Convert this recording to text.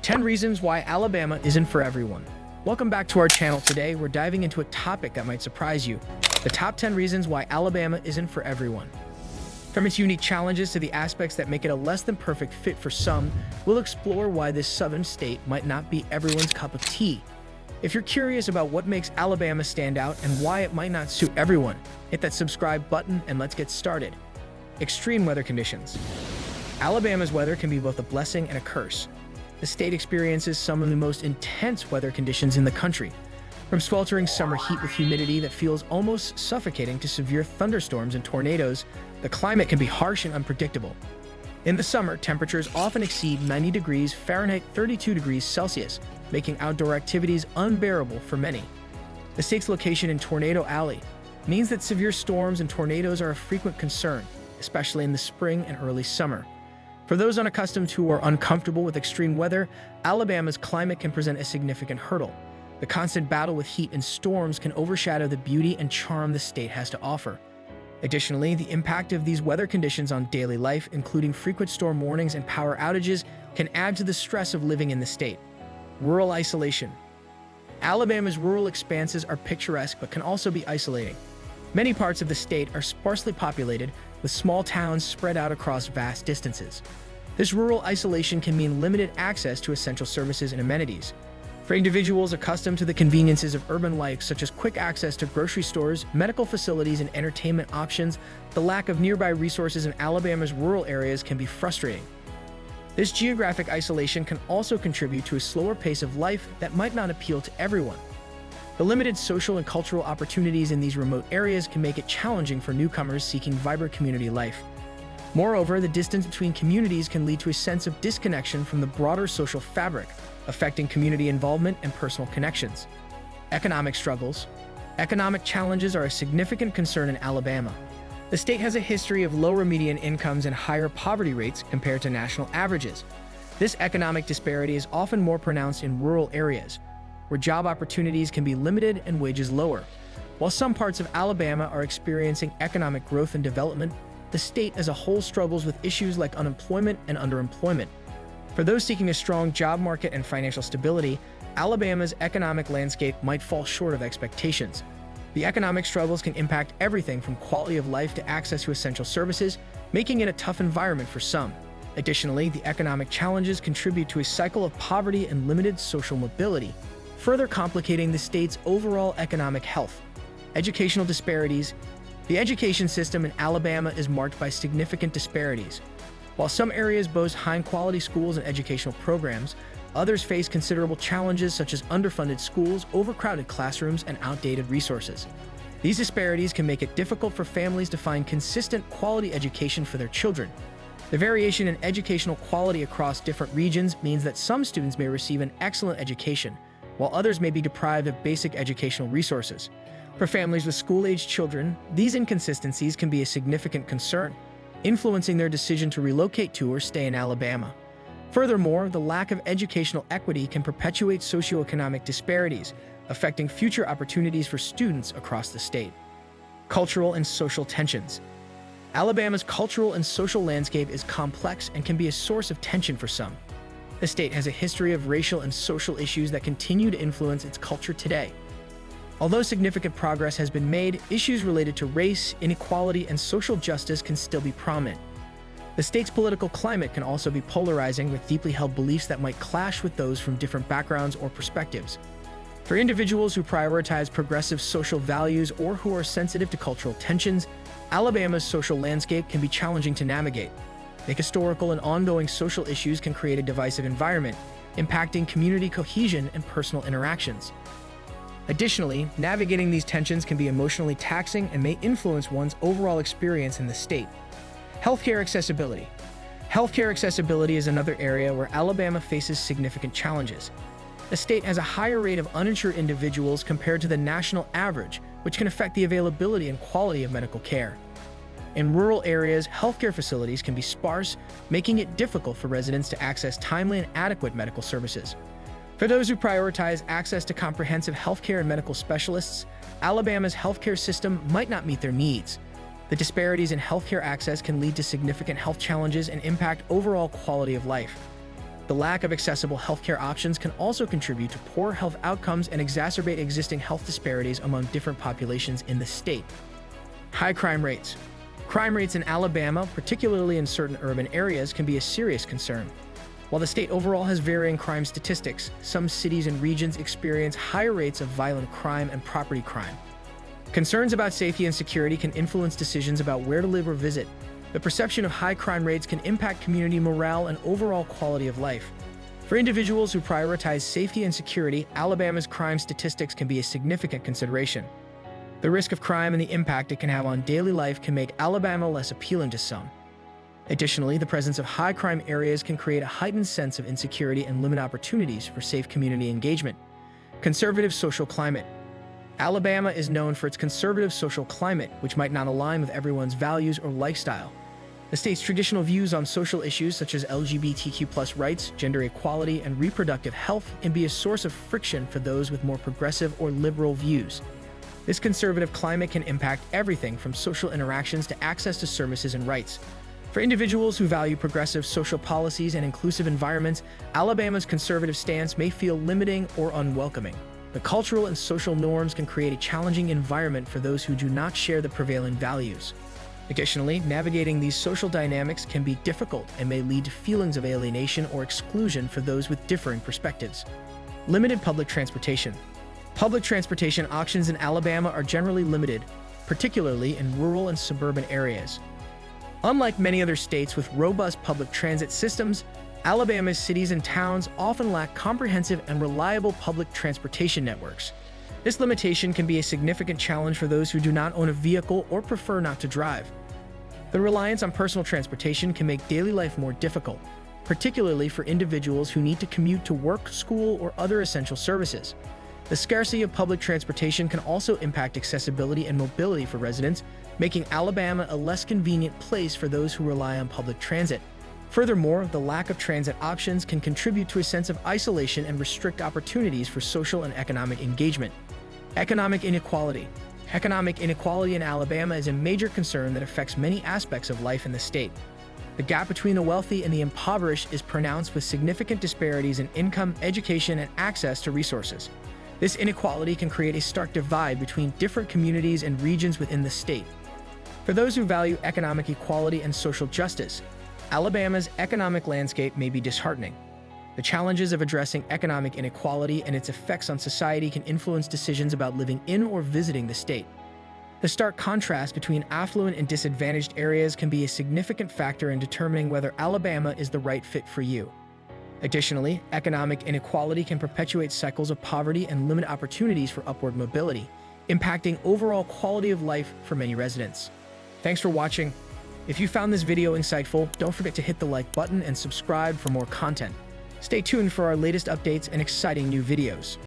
10 reasons why Alabama isn't for everyone. Welcome back to our channel. Today, we're diving into a topic that might surprise you. The top 10 reasons why Alabama isn't for everyone. From its unique challenges to the aspects that make it a less than perfect fit for some, we'll explore why this southern state might not be everyone's cup of tea. If you're curious about what makes Alabama stand out and why it might not suit everyone, hit that subscribe button and let's get started. Extreme weather conditions. Alabama's weather can be both a blessing and a curse. The state experiences some of the most intense weather conditions in the country, from sweltering summer heat with humidity that feels almost suffocating to severe thunderstorms and tornadoes. The climate can be harsh and unpredictable. In the summer, temperatures often exceed 90 degrees Fahrenheit, 32 degrees Celsius, making outdoor activities unbearable for many. The state's location in Tornado Alley means that severe storms and tornadoes are a frequent concern, especially in the spring and early summer. For those unaccustomed to or uncomfortable with extreme weather, Alabama's climate can present a significant hurdle. The constant battle with heat and storms can overshadow the beauty and charm the state has to offer. Additionally, the impact of these weather conditions on daily life, including frequent storm warnings and power outages, can add to the stress of living in the state. Rural isolation. Alabama's rural expanses are picturesque but can also be isolating. Many parts of the state are sparsely populated, with small towns spread out across vast distances. This rural isolation can mean limited access to essential services and amenities. For individuals accustomed to the conveniences of urban life, such as quick access to grocery stores, medical facilities, and entertainment options, the lack of nearby resources in Alabama's rural areas can be frustrating. This geographic isolation can also contribute to a slower pace of life that might not appeal to everyone. The limited social and cultural opportunities in these remote areas can make it challenging for newcomers seeking vibrant community life. Moreover, the distance between communities can lead to a sense of disconnection from the broader social fabric, affecting community involvement and personal connections. Economic struggles. Economic challenges are a significant concern in Alabama. The state has a history of lower median incomes and higher poverty rates compared to national averages. This economic disparity is often more pronounced in rural areas, where job opportunities can be limited and wages lower. While some parts of Alabama are experiencing economic growth and development, the state as a whole struggles with issues like unemployment and underemployment. For those seeking a strong job market and financial stability, Alabama's economic landscape might fall short of expectations. The economic struggles can impact everything from quality of life to access to essential services, making it a tough environment for some. Additionally, the economic challenges contribute to a cycle of poverty and limited social mobility, further complicating the state's overall economic health. Educational disparities. The education system in Alabama is marked by significant disparities. While some areas boast high-quality schools and educational programs, others face considerable challenges such as underfunded schools, overcrowded classrooms, and outdated resources. These disparities can make it difficult for families to find consistent quality education for their children. The variation in educational quality across different regions means that some students may receive an excellent education, while others may be deprived of basic educational resources. For families with school-aged children, these inconsistencies can be a significant concern, influencing their decision to relocate to or stay in Alabama. Furthermore, the lack of educational equity can perpetuate socioeconomic disparities, affecting future opportunities for students across the state. Cultural and social tensions. Alabama's cultural and social landscape is complex and can be a source of tension for some. The state has a history of racial and social issues that continue to influence its culture today. Although significant progress has been made, issues related to race, inequality, and social justice can still be prominent. The state's political climate can also be polarizing, with deeply held beliefs that might clash with those from different backgrounds or perspectives. For individuals who prioritize progressive social values or who are sensitive to cultural tensions, Alabama's social landscape can be challenging to navigate. The historical and ongoing social issues can create a divisive environment, impacting community cohesion and personal interactions. Additionally, navigating these tensions can be emotionally taxing and may influence one's overall experience in the state. Healthcare accessibility. Healthcare accessibility is another area where Alabama faces significant challenges. The state has a higher rate of uninsured individuals compared to the national average, which can affect the availability and quality of medical care. In rural areas, healthcare facilities can be sparse, making it difficult for residents to access timely and adequate medical services. For those who prioritize access to comprehensive healthcare and medical specialists, Alabama's healthcare system might not meet their needs. The disparities in healthcare access can lead to significant health challenges and impact overall quality of life. The lack of accessible healthcare options can also contribute to poor health outcomes and exacerbate existing health disparities among different populations in the state. High crime rates. Crime rates in Alabama, particularly in certain urban areas, can be a serious concern. While the state overall has varying crime statistics, some cities and regions experience higher rates of violent crime and property crime. Concerns about safety and security can influence decisions about where to live or visit. The perception of high crime rates can impact community morale and overall quality of life. For individuals who prioritize safety and security, Alabama's crime statistics can be a significant consideration. The risk of crime and the impact it can have on daily life can make Alabama less appealing to some. Additionally, the presence of high crime areas can create a heightened sense of insecurity and limit opportunities for safe community engagement. Conservative social climate. Alabama is known for its conservative social climate, which might not align with everyone's values or lifestyle. The state's traditional views on social issues such as LGBTQ+ rights, gender equality, and reproductive health can be a source of friction for those with more progressive or liberal views. This conservative climate can impact everything from social interactions to access to services and rights. For individuals who value progressive social policies and inclusive environments, Alabama's conservative stance may feel limiting or unwelcoming. The cultural and social norms can create a challenging environment for those who do not share the prevailing values. Additionally, navigating these social dynamics can be difficult and may lead to feelings of alienation or exclusion for those with differing perspectives. Limited public transportation. Public transportation options in Alabama are generally limited, particularly in rural and suburban areas. Unlike many other states with robust public transit systems, Alabama's cities and towns often lack comprehensive and reliable public transportation networks. This limitation can be a significant challenge for those who do not own a vehicle or prefer not to drive. The reliance on personal transportation can make daily life more difficult, particularly for individuals who need to commute to work, school, or other essential services. The scarcity of public transportation can also impact accessibility and mobility for residents, making Alabama a less convenient place for those who rely on public transit. Furthermore, the lack of transit options can contribute to a sense of isolation and restrict opportunities for social and economic engagement. Economic inequality. Economic inequality in Alabama is a major concern that affects many aspects of life in the state. The gap between the wealthy and the impoverished is pronounced, with significant disparities in income, education, and access to resources. This inequality can create a stark divide between different communities and regions within the state. For those who value economic equality and social justice, Alabama's economic landscape may be disheartening. The challenges of addressing economic inequality and its effects on society can influence decisions about living in or visiting the state. The stark contrast between affluent and disadvantaged areas can be a significant factor in determining whether Alabama is the right fit for you. Additionally, economic inequality can perpetuate cycles of poverty and limit opportunities for upward mobility, impacting overall quality of life for many residents. Thanks for watching. If you found this video insightful, don't forget to hit the like button and subscribe for more content. Stay tuned for our latest updates and exciting new videos.